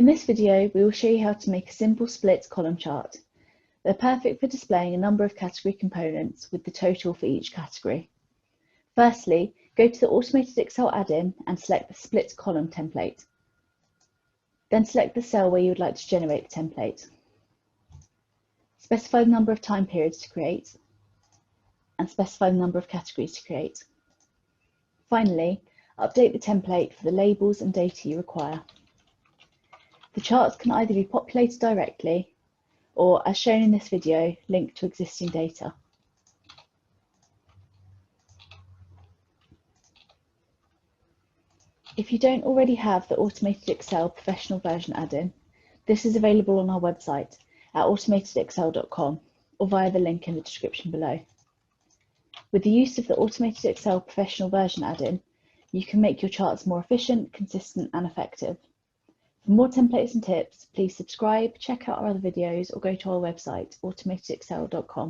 In this video, we will show you how to make a simple split column chart. They're perfect for displaying a number of category components with the total for each category. Firstly, go to the Automated Excel add-in and select the Split Column template. Then select the cell where you would like to generate the template. Specify the number of time periods to create and specify the number of categories to create. Finally, update the template for the labels and data you require. The charts can either be populated directly or, as shown in this video, linked to existing data. If you don't already have the Automated Excel Professional Version add-in, this is available on our website at automatedexcel.com or via the link in the description below. With the use of the Automated Excel Professional Version add-in, you can make your charts more efficient, consistent and effective. For more templates and tips, please subscribe, check out our other videos or go to our website automatedexcel.com.